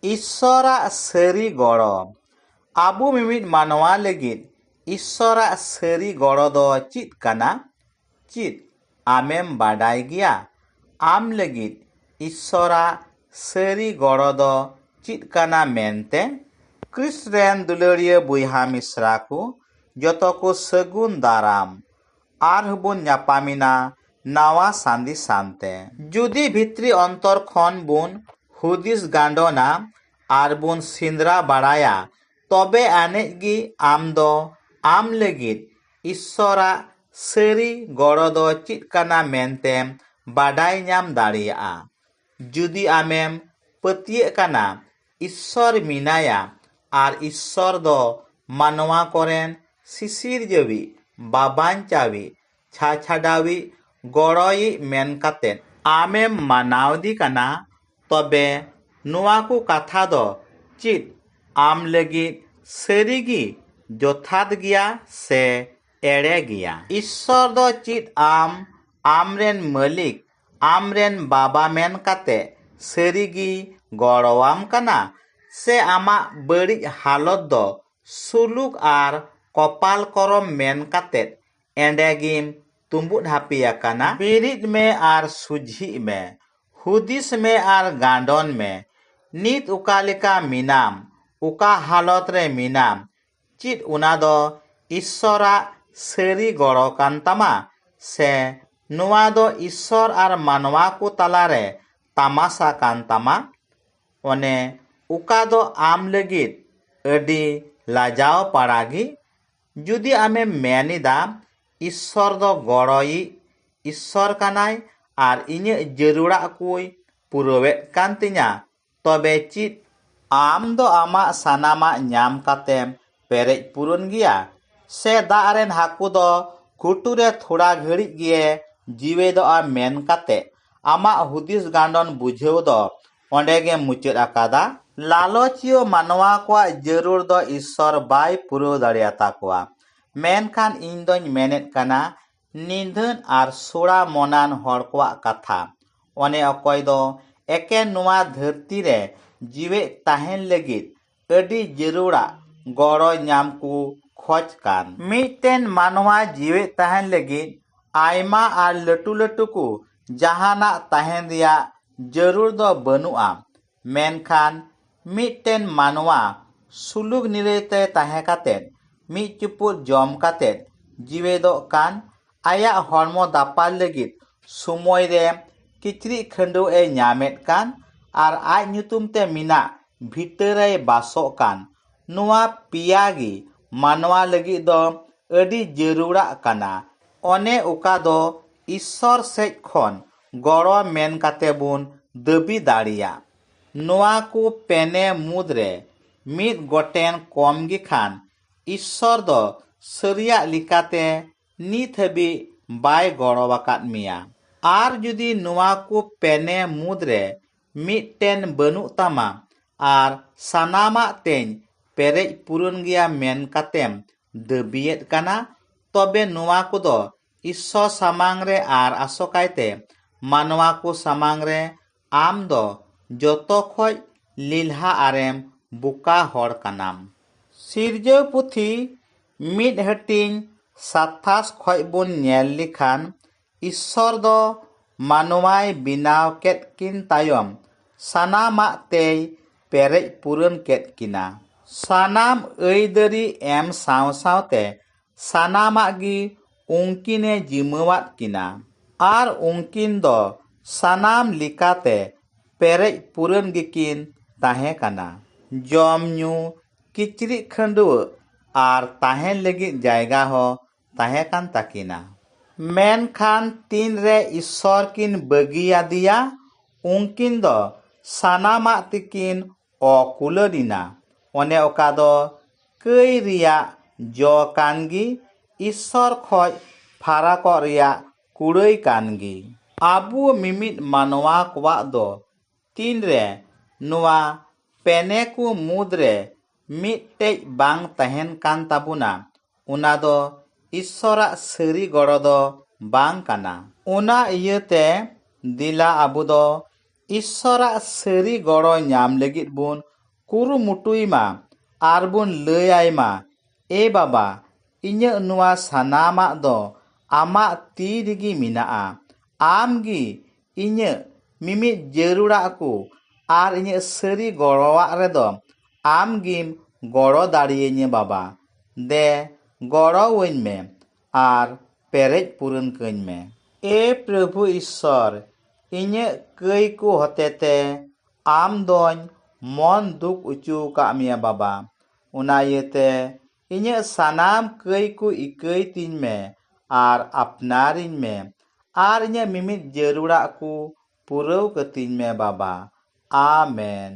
ईश्वराग सारी गड़ो आबो मिमिद मानवा लगिद ईश्वराग सारी गड़ो दो चिद काना चिद आमेम बाडाय गिया आम लगिद ईश्वराग सारी गड़ो दो चिद काना मेनते क्रिस्ट रेन दुलारिया बुइहा मिश्रा को जतो को सगुन दाराम आर हबुन न्यापामिना नावा सांदी सानते जुदी भित्री अंतर खन बुन हुदिस गांडोना आर बुन सिंद्रा बाड़ाया तबे आनेगी आम दो आम लगिद ईश्वरा सारी गड़ो दो चिद काना मेनतेम बाडाय न्याम दाड़िया जुदी आमेम पतिये काना ईश्वर मिनाया आर ईश्वर दो मानवा कोरेन सिसिर जबी बाबांचावी छाछाडावी गड़ोई मेन काते आमेम मानावदी काना तबे नुआ को कथा दो चिद आम लगिद सारिगी जथात गिया से एड़े गिया ईश्वर दो चिद आमरेन मालिक आमरेन बाबा मेन काते सारिगी गड़ोवाम काना से आमा बड़ी हालत दो सुलुक आर कपाल करम मेन काते एंडेगिम तुम्बुद हापिया काना बिरिद में आर सुझी में हुदिस में आर गांडन में नित उकालिका मिनाम उका हालत रे मिनाम चिद उना दो ईश्वरा सारी गड़ो कान तामा से नुआ दो ईश्वर आर मानवा को तालारे तामासा कान तामा ओने उका दो आम लगिद अडी लाजाव पाड़ागी जुदी आमे मेनिदा ईश्वर दो गड़ोई ईश्वर कानाय आर इnye जरूरा कुई पुरवेट कान तिnya तबे चिद आम दो आमा सानामा न्याम कातेम पेरेज पुरन गिया से दारेन हाकु दो घुटुरे थोड़ा घड़ी गिए जीवे दो आ मेन काते आमा हुदिस गांडन बुझेव दो ओंडेगे मुचेद आकादा लालचियो मानवा को जरूर दो ईश्वर बाय पुरो दाड़ियाता कोआ मेनखान इन दोñ मेनेद काना निधन आर सोड़ा मोनान हर को कथा ओने अकय दो एके नुआ धरती रे जीवे ताहेन लगिद अडी जरूरा गड़ो न्याम को खोज कान मिटेन मानवा जीवे ताहेन लगिद आयमा आर लटू लटू को जहाना ताहेन दिया जरूर दो बनुआ मेनखान मिटेन मानवा सुलुग निरेते ताहे कातेद मी चुपुर जम कातेद जीवे दो कान आया हरमो दापाल लगिद सुमोय रे किचरी खंडो ए न्यामेद कान आर आय ᱧᱩᱛᱩᱢ ते मिना भितरे बासो कान नुआ पियागी मानवा लगिद दो अडी जरूरा काना ओने उका दो ईश्वर सेज खन गड़ो मेन काते बुन दबी दाड़िया नुआ को पेने मुद्रे मिद गोटेन कम गी खान ईश्वर दो सरिया लिकाते नित हबी बाय गड़ो वाकात मिया आर जुदी नुआ को पेने मुद्रे मिटेन बनु तामा आर सानामा तेन पेरेज पुरन गिया मेन कातेम दबियेद काना तबे नुआ को दो ईश्वर सामांग रे आर आसोकायते मानवा को सामांग रे आम दो जतो खोज लीलहा आरेम बुका हर कानाम सिरजो पुथी मिद हटिंग साथास खोज बुन नेल लिखान ईश्वर दो मानवाय बिनाव केद किन तायम सानामा तेय पेरेज पुरन केद किना सानाम ऐदरी एम साव सावते सानामा गी उनकिने जिमावात किना आर उनकिन दो सानाम लिकाते पेरेज पुरन गिकिन ताहे काना जम न्यू किचरी खंडु आर ताहे लगिद जायगा हो ताहे कान ताकिना मेनखान तीन रे ईश्वर किन बगिया दिया उनकिन दो सानामा तिकिन अकुलदिना ओने ओका दो कई रिया जो कानगी ईश्वर खोज फाराको रिया कुड़ई कानगी आबू मिमिद मानवा कोवा दो तीन रे नुआ पेने को मुद्रे मिटेज बांग तहेन कान ताबुना उना दो ईश्वरा सारी गड़ो दो बांग काना उना इयते दिला आबू दो ᱤᱥᱥᱚᱨᱟᱜ ᱥᱟᱹᱨᱤ ᱜᱚᱲᱚ ᱧᱟᱢ ᱞᱟᱹᱜᱤᱫ ᱵᱚᱱ ᱠᱩᱨᱩᱢᱩᱴᱩᱭ ᱢᱟ ᱟᱨ ᱵᱚᱱ ᱞᱟᱹᱭᱟᱭ ᱢᱟ, ᱮ ᱵᱟᱵᱟ, ᱤᱧᱟᱹᱜ ᱱᱚᱣᱟ ᱥᱟᱱᱟᱢᱟᱜ ᱫᱚ ᱟᱢᱟᱜ ᱛᱤ ᱨᱮᱜᱮ ᱢᱮᱱᱟᱜᱼᱟ᱾ ᱟᱢ ᱜᱮ ᱤᱧᱟᱹᱜ ᱢᱤᱢᱤᱫ ᱡᱟᱹᱨᱩᱲᱟᱜ ᱠᱚ ᱟᱨ ᱤᱧᱟᱹᱜ ᱥᱟᱹᱨᱤ ᱜᱚᱲᱚᱣᱟᱜ ᱨᱮᱫᱚ ᱟᱢ ᱜᱮᱢ ᱜᱚᱲᱚ ᱫᱟᱲᱮᱭᱟᱹᱧᱟᱹ ᱵᱟᱵᱟ᱾ ᱫᱮ ᱜᱚᱲᱚᱣᱟᱹᱧ ᱢᱮ ᱟᱨ ᱯᱮᱨᱮᱡ ᱯᱩᱨᱚᱱ ᱠᱟᱹᱧ ᱢᱮ᱾ ᱮ ᱯᱨᱚᱵᱷᱩ ᱤᱥᱥᱚᱨ, ᱤᱧᱟᱹᱜ ᱠᱟᱹᱭ ᱠᱚ ᱦᱚᱛᱮᱛᱮ ᱟᱢ ᱫᱚᱧ ᱢᱚᱱ ᱫᱩᱠ ᱚᱪᱚ ᱟᱠᱟᱫ ᱢᱮᱭᱟ ᱵᱟᱵᱟ᱾ ᱚᱱᱟ ᱤᱭᱟᱹᱛᱮ ᱤᱧᱟᱹᱜ ᱥᱟᱱᱟᱢ ᱠᱟᱹᱭ ᱠᱚ ᱤᱠᱟᱹᱭ ᱛᱤᱧ ᱢᱮ ᱟᱨ ᱟᱯᱱᱟᱨᱤᱧ ᱢᱮ ᱟᱨ ᱤᱧᱟᱹᱜ ᱢᱤᱢᱤᱫ ᱡᱟᱹᱨᱩᱲᱟᱜ ᱠᱚ ᱯᱩᱨᱟᱹᱣ ᱠᱟᱹᱛᱤᱧ ᱢᱮ ᱵᱟᱵᱟ᱾ ᱟᱢᱮᱱ᱾